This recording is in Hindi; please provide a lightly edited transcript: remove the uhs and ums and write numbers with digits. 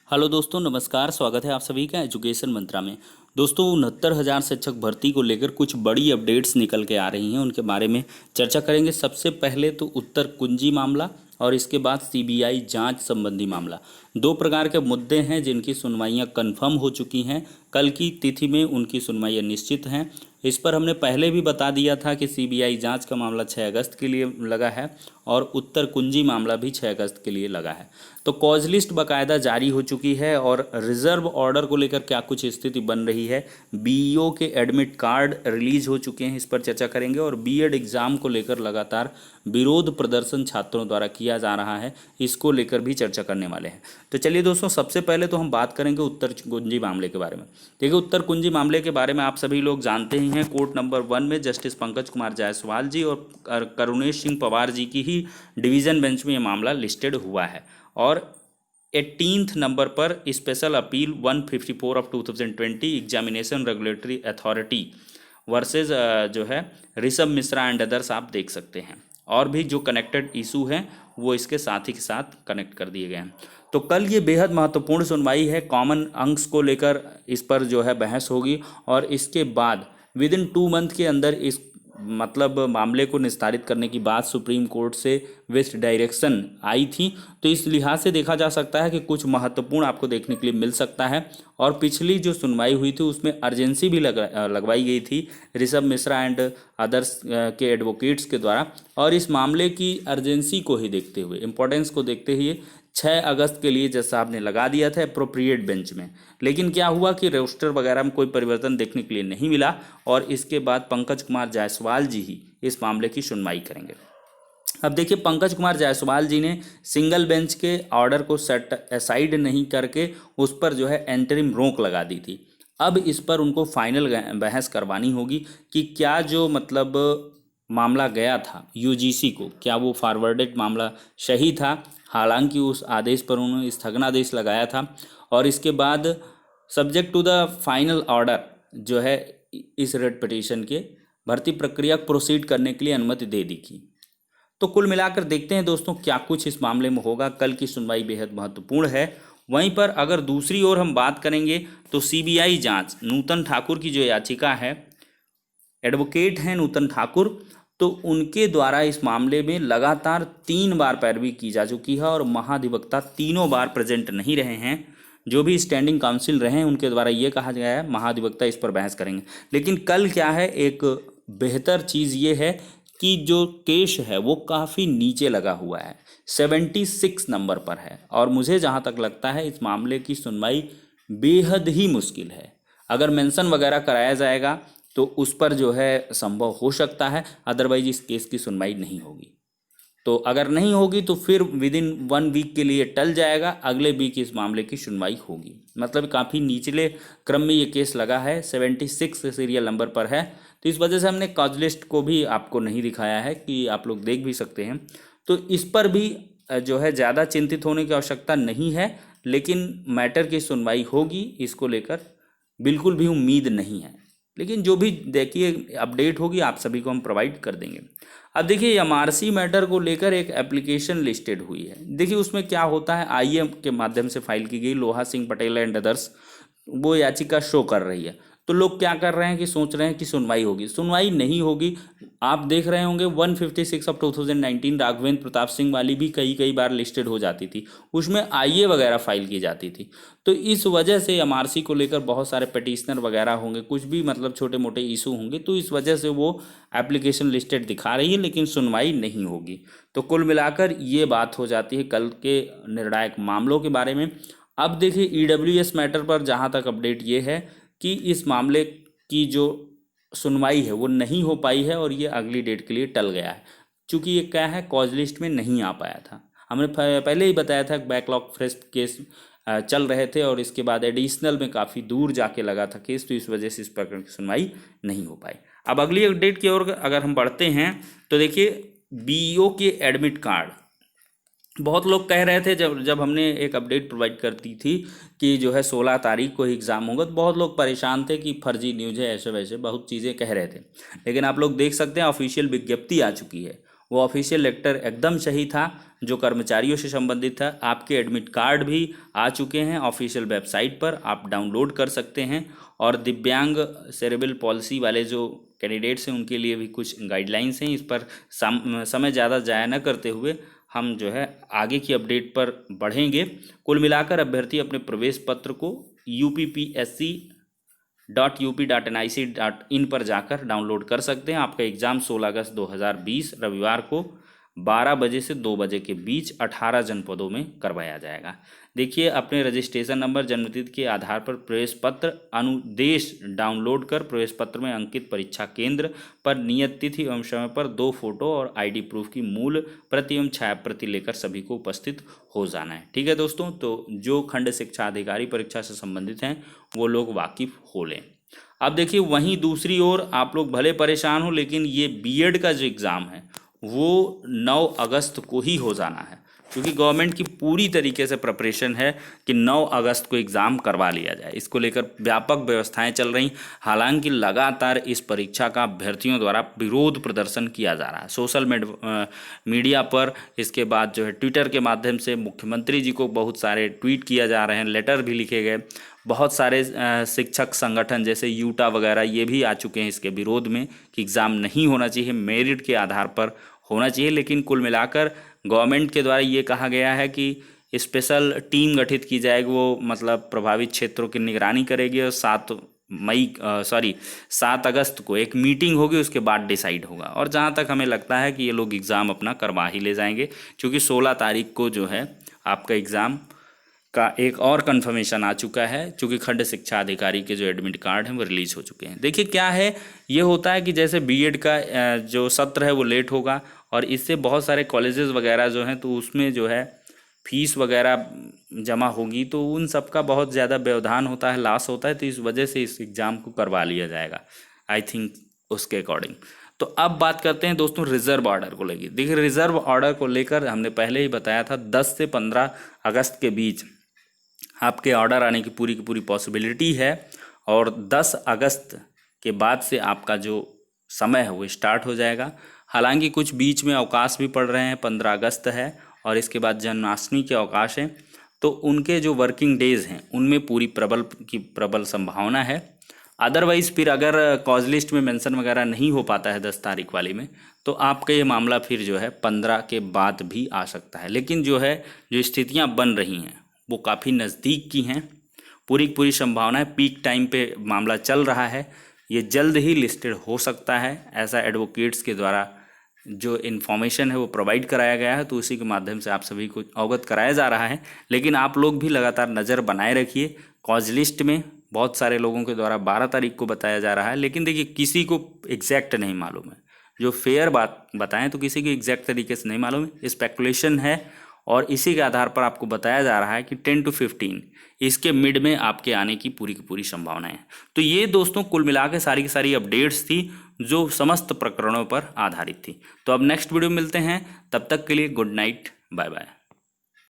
हेलो दोस्तों, नमस्कार। स्वागत है आप सभी का एजुकेशन मंत्रा में। दोस्तों, 69,000 शिक्षक भर्ती को लेकर कुछ बड़ी अपडेट्स निकल के आ रही हैं, उनके बारे में चर्चा करेंगे। सबसे पहले तो उत्तर कुंजी मामला और इसके बाद सीबीआई जांच संबंधी मामला। दो प्रकार के मुद्दे हैं जिनकी सुनवाइयां कंफर्म हो चुकी हैं। कल की तिथि में उनकी सुनवाइयां निश्चित हैं। इस पर हमने पहले भी बता दिया था कि सीबीआई जांच का मामला 6 अगस्त के लिए लगा है और उत्तर कुंजी मामला भी 6 अगस्त के लिए लगा है। तो कॉज लिस्ट बाकायदा जारी हो चुकी है और रिजर्व ऑर्डर को लेकर क्या कुछ स्थिति बन रही है। बीईओ के एडमिट कार्ड रिलीज हो चुके हैं, इस पर चर्चा करेंगे। और बीएड एग्जाम को लेकर लगातार विरोध प्रदर्शन छात्रों द्वारा किया जा रहा है, इसको लेकर भी चर्चा करने वाले हैं। तो चलिए दोस्तों, सबसे पहले तो हम बात करेंगे उत्तर कुंजी मामले के बारे में। देखिए, उत्तर कुंजी मामले के बारे में आप सभी लोग जानते ही हैं। कोर्ट नंबर 1 में जस्टिस पंकज कुमार जायसवाल जी और करुणेश सिंह पवार जी की ही डिवीजन बेंच में ये मामला लिस्टेड हुआ है। और 18th नंबर पर special appeal 154 of 2020 examination regulatory authority versus जो है ऋषभ मिश्रा एंड अदर्स आप देख सकते हैं। और भी जो कनेक्टेड इशू हैं वो इसके साथ ही के साथ कनेक्ट कर दिए गए हैं। तो कल ये बेहद महत्वपूर्ण सुनवाई है। कॉमन अंक्स को लेकर इस पर जो है बहस होगी और इसके बाद विद इन 2 मंथ के अंदर इस मतलब मामले को निस्तारित करने की बात सुप्रीम कोर्ट से वेस्ट डायरेक्शन आई थी। तो इस लिहाज से देखा जा सकता है कि कुछ महत्वपूर्ण आपको देखने के लिए मिल सकता है। और पिछली जो सुनवाई हुई थी उसमें अर्जेंसी भी लगवाई गई थी ऋषभ मिश्रा एंड अदर्स के एडवोकेट्स के द्वारा। और इस मामले की अर्जेंसी को ही देखते हुए, इम्पोर्टेंस को देखते हुए 6 अगस्त के लिए जज साहब ने लगा दिया था अप्रोप्रिएट बेंच में। लेकिन क्या हुआ कि रोस्टर वगैरह में कोई परिवर्तन देखने के लिए नहीं मिला और इसके बाद पंकज कुमार जायसवाल जी ही इस मामले की सुनवाई करेंगे। अब देखिए, पंकज कुमार जायसवाल जी ने सिंगल बेंच के ऑर्डर को सेट असाइड नहीं करके उस पर जो है एंटरिम रोक लगा दी थी। अब इस पर उनको फाइनल बहस करवानी होगी कि क्या जो मतलब मामला गया था यूजीसी को, क्या वो फॉरवर्डेड मामला सही था। हालांकि उस आदेश पर उन्होंने स्थगनादेश लगाया था और इसके बाद subject to the final order जो है इस रेट पिटीशन के भर्ती प्रक्रिया प्रोसीड करने के लिए अनुमति दे दी थी। तो कुल मिलाकर देखते हैं दोस्तों क्या कुछ इस मामले में होगा। कल की सुनवाई बेहद महत्वपूर्ण है। वहीं पर अगर दूसरी ओर हम बात करेंगे तो सीबीआई जांच, नूतन ठाकुर की जो याचिका है, एडवोकेट हैं नूतन ठाकुर, तो उनके द्वारा इस मामले में लगातार 3 बार पैरवी की जा चुकी है और महाधिवक्ता तीनों बार प्रेजेंट नहीं रहे हैं। जो भी स्टैंडिंग काउंसिल रहे हैं उनके द्वारा ये कहा गया है महाधिवक्ता इस पर बहस करेंगे। लेकिन कल क्या है, एक बेहतर चीज़ ये है कि जो केस है वो काफ़ी नीचे लगा हुआ है, 76 नंबर पर है। और मुझे जहाँ तक लगता है इस मामले की सुनवाई बेहद ही मुश्किल है। अगर मेंशन वगैरह कराया जाएगा तो उस पर जो है संभव हो सकता है, अदरवाइज इस केस की सुनवाई नहीं होगी। तो अगर नहीं होगी तो फिर विद इन 1 वीक के लिए टल जाएगा, अगले वीक इस मामले की सुनवाई होगी। मतलब काफ़ी निचले क्रम में ये केस लगा है, 76 सीरियल नंबर पर है। तो इस वजह से हमने कॉज लिस्ट को भी आपको नहीं दिखाया है कि आप लोग देख भी सकते हैं। तो इस पर भी जो है ज़्यादा चिंतित होने की आवश्यकता नहीं है, लेकिन मैटर की सुनवाई होगी, इसको लेकर बिल्कुल भी उम्मीद नहीं है। लेकिन जो भी देखिए अपडेट होगी आप सभी को हम प्रोवाइड कर देंगे। अब देखिए, एमआरसी मैटर को लेकर एक एप्लीकेशन लिस्टेड हुई है। देखिए उसमें क्या होता है, आईएम के माध्यम से फाइल की गई, लोहा सिंह पटेल एंड अदर्स, वो याचिका शो कर रही है। तो लोग क्या कर रहे हैं कि सोच रहे हैं कि सुनवाई होगी, सुनवाई नहीं होगी। आप देख रहे होंगे 156 ऑफ 2019 राघवेंद्र प्रताप सिंह वाली भी कई बार लिस्टेड हो जाती थी, उसमें आईए वगैरह फाइल की जाती थी। तो इस वजह से एमआरसी को लेकर बहुत सारे पिटिशनर वगैरह होंगे, कुछ भी मतलब छोटे मोटे इशू होंगे, तो इस वजह से वो एप्लीकेशन लिस्टेड दिखा रही है, लेकिन सुनवाई नहीं होगी। तो कुल मिलाकर ये बात हो जाती है कल के निर्णायक मामलों के बारे में। अब देखिए, ईडब्ल्यूएस मैटर पर जहाँ तक अपडेट ये है कि इस मामले की जो सुनवाई है वो नहीं हो पाई है और ये अगली डेट के लिए टल गया है। चूँकि ये क्या है, कॉज लिस्ट में नहीं आ पाया था। हमने पहले ही बताया था बैकलॉग फ्रेश केस चल रहे थे और इसके बाद एडिशनल में काफ़ी दूर जाके लगा था केस, तो इस वजह से इस प्रकरण की सुनवाई नहीं हो पाई। अब अगली अपडेट की ओर अगर हम बढ़ते हैं तो देखिए, बीईओ के एडमिट कार्ड, बहुत लोग कह रहे थे जब हमने एक अपडेट प्रोवाइड करती थी कि जो है 16 तारीख को ही एग्ज़ाम होगा, तो बहुत लोग परेशान थे कि फर्जी न्यूज़ है, ऐसे वैसे बहुत चीज़ें कह रहे थे। लेकिन आप लोग देख सकते हैं ऑफिशियल विज्ञप्ति आ चुकी है वो ऑफिशियल लेटर एकदम सही था जो कर्मचारियों से संबंधित था। आपके एडमिट कार्ड भी आ चुके हैं ऑफिशियल वेबसाइट पर, आप डाउनलोड कर सकते हैं। और दिव्यांग सेरेब्रल पॉलिसी वाले जो कैंडिडेट्स हैं उनके लिए भी कुछ गाइडलाइंस हैं। इस पर समय ज़्यादा ज़ाया न करते हुए हम जो है आगे की अपडेट पर बढ़ेंगे। कुल मिलाकर अभ्यर्थी अपने प्रवेश पत्र को uppsc.up.nic.in पर जाकर डाउनलोड कर सकते हैं। आपका एग्ज़ाम 16 अगस्त 2020 रविवार को 12 बजे से 2 बजे के बीच 18 जनपदों में करवाया जाएगा। देखिए, अपने रजिस्ट्रेशन नंबर, जन्मतिथि के आधार पर प्रवेश पत्र अनुदेश डाउनलोड कर प्रवेश पत्र में अंकित परीक्षा केंद्र पर नियत तिथि एवं समय पर 2 फोटो और आईडी प्रूफ की मूल प्रति एवं छाया प्रति लेकर सभी को उपस्थित हो जाना है। ठीक है दोस्तों, तो जो खंड शिक्षा अधिकारी परीक्षा से संबंधित हैं वो लोग वाकिफ हो लें। अब देखिए, वहीं दूसरी ओर आप लोग भले परेशान हो, लेकिन ये बीएड का जो एग्ज़ाम है वो 9 अगस्त को ही हो जाना है, क्योंकि गवर्नमेंट की पूरी तरीके से प्रिपरेशन है कि 9 अगस्त को एग्ज़ाम करवा लिया जाए। इसको लेकर व्यापक व्यवस्थाएं चल रही। हालांकि लगातार इस परीक्षा का अभ्यर्थियों द्वारा विरोध प्रदर्शन किया जा रहा है सोशल मीडिया पर। इसके बाद जो है ट्विटर के माध्यम से मुख्यमंत्री जी को बहुत सारे ट्वीट किया जा रहे हैं, लेटर भी लिखे गए। बहुत सारे शिक्षक संगठन जैसे यूटा वगैरह ये भी आ चुके हैं इसके विरोध में कि एग्ज़ाम नहीं होना चाहिए, मेरिट के आधार पर होना चाहिए। लेकिन कुल मिलाकर गवर्नमेंट के द्वारा ये कहा गया है कि स्पेशल टीम गठित की जाएगी, वो मतलब प्रभावित क्षेत्रों की निगरानी करेगी और 7 अगस्त को एक मीटिंग होगी, उसके बाद डिसाइड होगा। और जहाँ तक हमें लगता है कि ये लोग एग्ज़ाम अपना करवा ही ले जाएंगे, क्योंकि 16 तारीख को जो है आपका एग्ज़ाम का एक और कंफर्मेशन आ चुका है, चूँकि खंड शिक्षा अधिकारी के जो एडमिट कार्ड हैं वो रिलीज़ हो चुके हैं। देखिए क्या है, ये होता है कि जैसे बीएड का जो सत्र है वो लेट होगा और इससे बहुत सारे कॉलेजेस वगैरह जो हैं तो उसमें जो है फीस वगैरह जमा होगी, तो उन सब का बहुत ज़्यादा व्यवधान होता है, लॉस होता है। तो इस वजह से इस एग्ज़ाम को करवा लिया जाएगा आई थिंक उसके अकॉर्डिंग। तो अब बात करते हैं दोस्तों रिजर्व ऑर्डर को लेकर। देखिए, रिजर्व ऑर्डर को लेकर हमने पहले ही बताया था 10 से 15 अगस्त के बीच आपके ऑर्डर आने की पूरी पॉसिबिलिटी है। और 10 अगस्त के बाद से आपका जो समय है वो स्टार्ट हो जाएगा। हालांकि कुछ बीच में अवकाश भी पड़ रहे हैं, 15 अगस्त है और इसके बाद जन्माष्टमी के अवकाश हैं, तो उनके जो वर्किंग डेज़ हैं उनमें पूरी प्रबल संभावना है। अदरवाइज़ फिर अगर कॉज लिस्ट में मेंशन वगैरह नहीं हो पाता है 10 तारीख वाली में, तो आपका ये मामला फिर जो है 15 के बाद भी आ सकता है। लेकिन जो स्थितियाँ बन रही हैं वो काफ़ी नज़दीक की हैं, पूरी संभावना है। पीक टाइम पे मामला चल रहा है, ये जल्द ही लिस्टेड हो सकता है, ऐसा एडवोकेट्स के द्वारा जो इन्फॉर्मेशन है वो प्रोवाइड कराया गया है, तो उसी के माध्यम से आप सभी को अवगत कराया जा रहा है। लेकिन आप लोग भी लगातार नज़र बनाए रखिए। कॉज लिस्ट में बहुत सारे लोगों के द्वारा 12 तारीख को बताया जा रहा है, लेकिन देखिए किसी को एग्जैक्ट नहीं मालूम है। जो फेयर बात बताएं तो किसी को एग्जैक्ट तरीके से नहीं मालूम है, स्पेकुलेशन है और इसी के आधार पर आपको बताया जा रहा है कि 10 to 15 इसके मिड में आपके आने की पूरी संभावना है। तो ये दोस्तों कुल मिला के सारी की सारी अपडेट्स थी जो समस्त प्रकरणों पर आधारित थी। तो अब नेक्स्ट वीडियो मिलते हैं, तब तक के लिए गुड नाइट, बाय बाय।